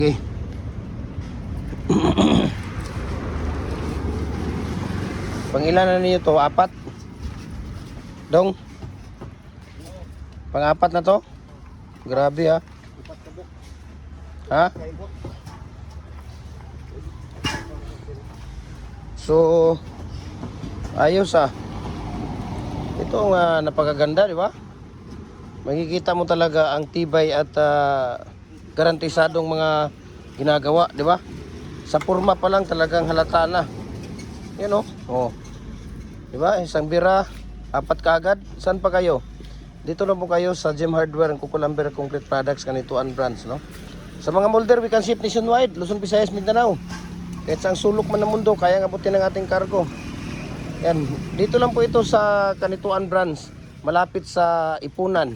Okay. Pangilan na ninyo to? Apat? Dong? Pang-apat na to? Grabe ha. Ha? So, ayos ah. Ito nga napakaganda, di ba? Makikita mo talaga ang tibay at garantisadong mga ginagawa, di ba? Sa forma pa lang talagang halata na. Yan oh. Oh. Di ba? Isang bira, apat kaagad. Saan pa kayo? Dito na po kayo sa Gem Hardware and Kukulamber Concrete Products, Kanituan branch, no? Sa mga molder, we can ship nationwide, Luzon, Visayas, Mindanao. Kahit sa sulok man ng mundo, kaya nga abutin ng ating kargo. Yan, dito lang po ito sa Kanituan branch, malapit sa Ipunan,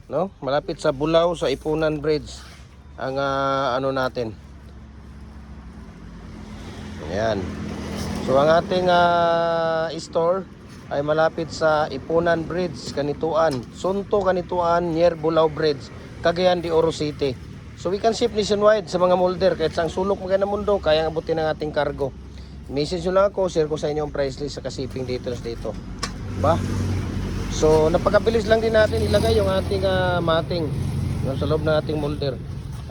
no? Malapit sa Bulao, sa Ipunan Bridge. Ang ano natin. Ayan. So ang ating store ay malapit sa Ipunan Bridge, Kanituan, Sunto, Kanituan, near Bulao Bridge, Cagayan de Oro City. So we can ship nationwide sa mga molder, kahit sa sulok mga ng mundo, kaya abutin ng ating cargo. Message nyo lang ako, share ko sa inyo ang price list sa shipping details dito. Ba? So napakabilis lang din natin ilagay yung ating mating sa loob ng ating molder.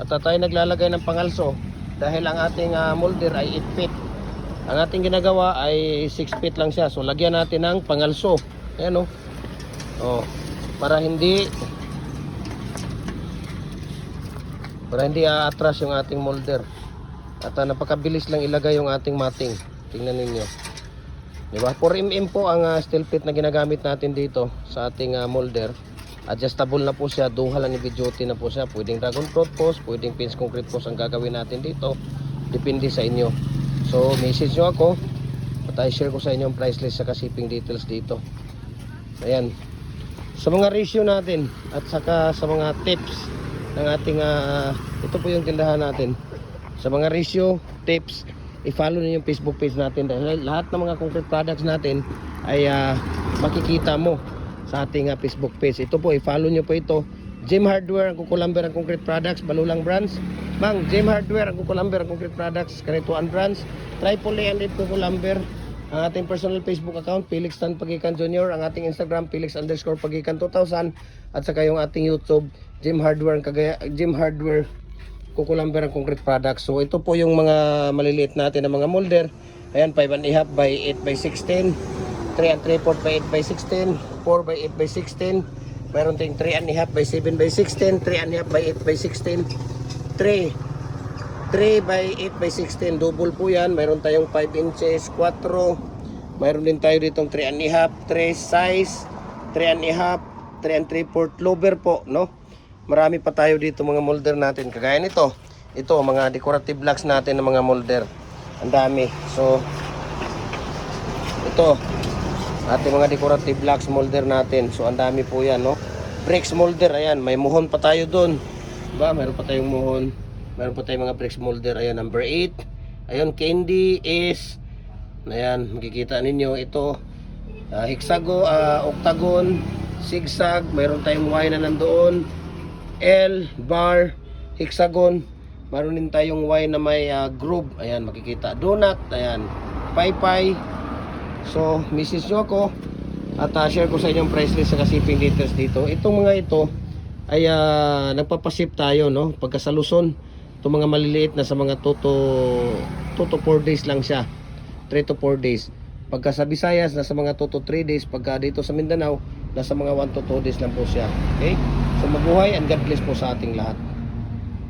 At tayo naglalagay ng pangalso dahil ang ating molder ay 8 feet. Ang ating ginagawa ay 6 feet lang siya. So lagyan natin ng pangalso. Ayan o. Oh, para hindi atras yung ating molder. At napakabilis lang ilagay yung ating mating. Tingnan ninyo. Diba? 4mm po ang steel plate na ginagamit natin dito sa ating molder. Adjustable na po siya, dual ni duty na po siya. Pwedeng dragon fruit post, pwedeng pins concrete post ang gagawin natin dito. Depende sa inyo. So message nyo ako at i-share ko sa inyo ang price list sa shipping details dito. Ayan. Sa mga ratio natin at saka sa mga tips ng ating ito po yung tindahan natin. Sa mga ratio, tips, i-follow niyo yung Facebook page natin dahil lahat ng mga concrete products natin ay makikita mo sa ating Facebook page. Ito po, i-follow niyo po ito. Gem Hardware, ang Kukulamber ang Concrete Products, Balulang Branch. Mang, Gem Hardware, ang Kukulamber ang Concrete Products, Kanituan Branch. Triple A and Kukulamber. Ang ating personal Facebook account, Felix Tan Pagikan Jr. Ang ating Instagram, Felix_Pagikan 2000. At saka yung ating YouTube, Gem Hardware, Gem Hardware, Kukulamber ang Concrete Products. So ito po yung mga maliliit natin na mga molder. Ayan, 5.5 by 8 by 16, 3 and 3/4 by 8 by 16, 4 by 8 by 16. Mayroon tayong 3.5 by 7 by 16, 3.5 by 8 by 16, 3 by 8 by 16, double po yan. Mayroon tayong 5 inches, 4. Mayroon din tayo ditong 3.5, 3 size, 3.5, 3 and 3/4 lower po, no? Marami pa tayo dito mga molder natin. Kagaya nito, ito mga decorative blocks natin ng mga molder. Ang dami. So ito ating mga decorative blocks molder natin. So ang dami po yan, no? Bricks molder, ayan, may muhon pa tayo doon. Diba? Meron pa tayong muhon. Meron pa tayong mga bricks molder. Ayan, number 8. Ayan, candy is, ayan, makikita ninyo ito. Octagon, zigzag. Meron tayong Y na nandoon. L, bar, hexagon. Meron din tayong Y na may groove. Ayan, makikita. Donut, ayan. Pie. So, message nyo ako at share ko sa inyo ang price list sa shipping details dito. Itong mga ito ay nagpapaship tayo, no? Pagka sa Luzon, itong mga maliliit na sa mga 2 to 4 days lang siya. 3 to 4 days. Pagka sa Visayas, nasa mga 2 to 3 days. Pagka dito sa Mindanao, nasa mga 1 to 2 days lang po siya. Okay? So mabuhay and God bless po sa ating lahat.